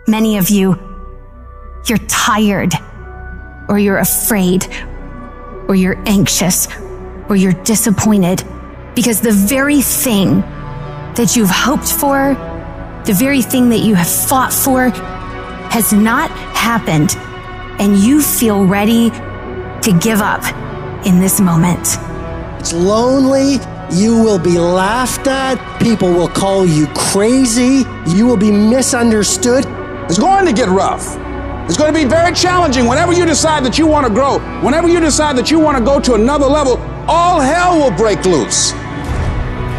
Many of you, you're tired, or you're afraid, or you're anxious, or you're disappointed because the very thing that you've hoped for, the very thing that you have fought for, has not happened, and you feel ready to give up in this moment. It's lonely. You will be laughed at. People will call you crazy. You will be misunderstood. It's going to get rough. It's going to be very challenging. Whenever you decide that you want to grow, whenever you decide that you want to go to another level, all hell will break loose.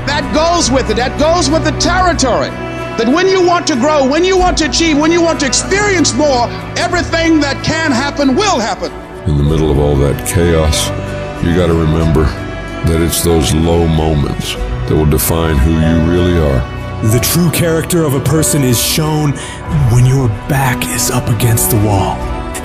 That goes with it. That goes with the territory. That when you want to grow, when you want to achieve, when you want to experience more, everything that can happen will happen. In the middle of all that chaos, you got to remember that it's those low moments that will define who you really are. The true character of a person is shown when your back is up against the wall.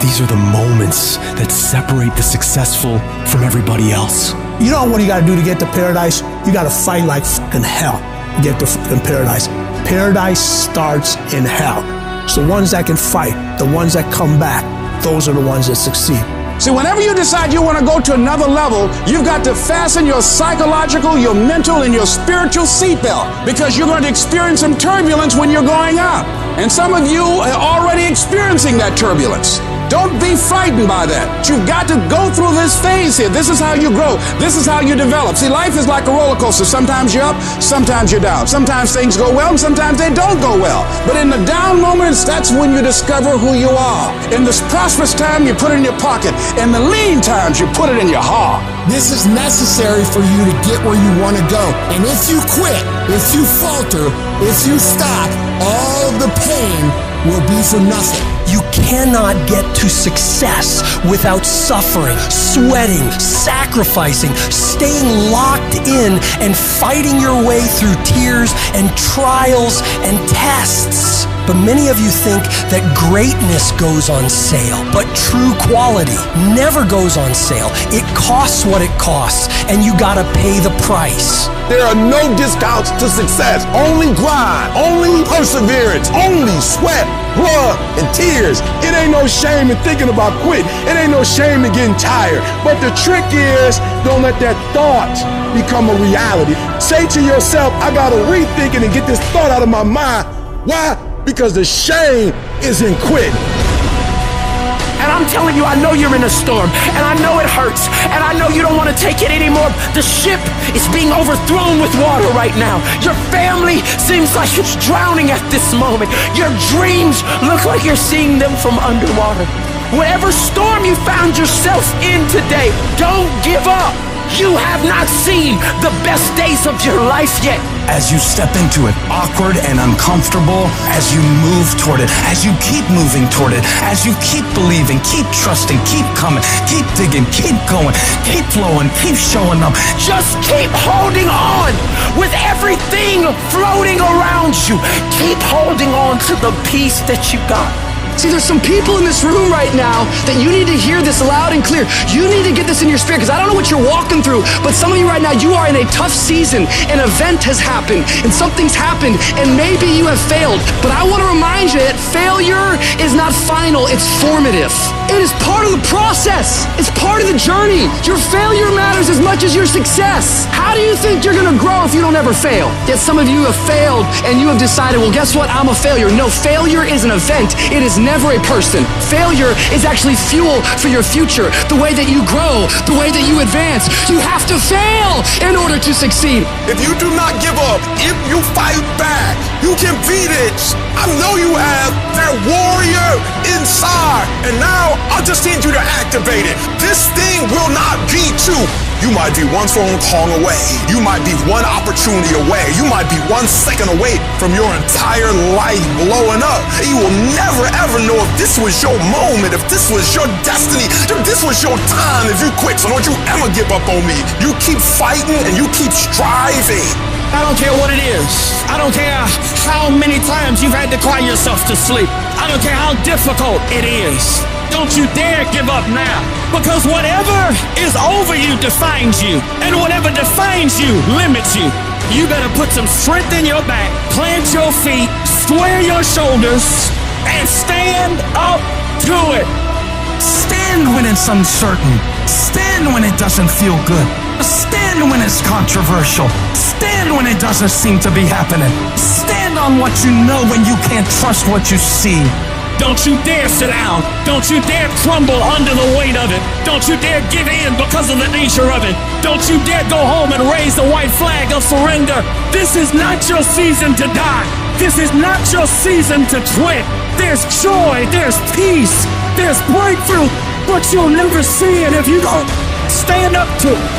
These are the moments that separate the successful from everybody else. You know what you gotta do to get to paradise? You gotta fight like fucking hell to get to fucking paradise. Paradise starts in hell. So the ones that can fight, the ones that come back, those are the ones that succeed. See, whenever you decide you want to go to another level, you've got to fasten your psychological, your mental, and your spiritual seatbelt, because you're going to experience some turbulence when you're going up. And some of you are already experiencing that turbulence. Don't be frightened by that. You've got to go through this phase here. This is how you grow. This is how you develop. See, life is like a roller coaster. Sometimes you're up, sometimes you're down. Sometimes things go well, and sometimes they don't go well. But in the down moments, that's when you discover who you are. In this prosperous time, you put it in your pocket. In the lean times, you put it in your heart. This is necessary for you to get where you want to go. And if you quit, if you falter, if you stop, all the pain will be for nothing. You cannot get to success without suffering, sweating, sacrificing, staying locked in, and fighting your way through tears and trials and tests. But many of you think that greatness goes on sale, but true quality never goes on sale. It costs what it costs, and you gotta pay the price. There are no discounts to success. Only grind, only perseverance, only sweat, blood, and tears. It ain't no shame in thinking about quitting. It ain't no shame in getting tired. But the trick is, don't let that thought become a reality. Say to yourself, I gotta rethink it and get this thought out of my mind. Why? Because the shame is in quitting. And I'm telling you, I know you're in a storm, and I know it hurts, and I know you don't want to take it anymore. The ship is being overthrown with water right now. Your family seems like it's drowning at this moment. Your dreams look like you're seeing them from underwater. Whatever storm you found yourself in today, don't give up. You have not seen the best days of your life yet. As you step into it, awkward and uncomfortable, as you move toward it, as you keep moving toward it, as you keep believing, keep trusting, keep coming, keep digging, keep going, keep flowing, keep showing up. Just keep holding on with everything floating around you. Keep holding on to the peace that you got. See, there's some people in this room right now that you need to hear this loud and clear. You need to get this in your spirit, because I don't know what you're walking through, but some of you right now, you are in a tough season. An event has happened, and something's happened, and maybe you have failed. But I want to remind you that failure is not final, it's formative. It is part of the process. It's part of the journey. Your failure matters as much as your success. How do you think you're going to grow if you don't ever fail? Yet some of you have failed, and you have decided, well, guess what? I'm a failure. No, failure is an event. It is never a person. Failure is actually fuel for your future. The way that you grow, the way that you advance. You have to fail in order to succeed. If you do not give up, if you fight back, you can beat it. I know you have that warrior inside. And now I just need you to activate it. This thing will not be two. You might be one phone call away. You might be one opportunity away. You might be 1 second away from your entire life blowing up. You will never ever know if this was your moment, if this was your destiny, if this was your time if you quit. So don't you ever give up on me. You keep fighting and you keep striving. I don't care what it is. I don't care how many times you've had to cry yourself to sleep. I don't care how difficult it is. Don't you dare give up now. Because whatever is over you defines you. And whatever defines you limits you. You better put some strength in your back, plant your feet, square your shoulders, and stand up to it. Stand when it's uncertain. Stand when it doesn't feel good. Stand when it's controversial. Stand when it doesn't seem to be happening. Stand on what you know when you can't trust what you see. Don't you dare sit down. Don't you dare crumble under the weight of it. Don't you dare give in because of the nature of it. Don't you dare go home and raise the white flag of surrender. This is not your season to die. This is not your season to quit. There's joy, there's peace, there's breakthrough, but you'll never see it if you don't stand up to it.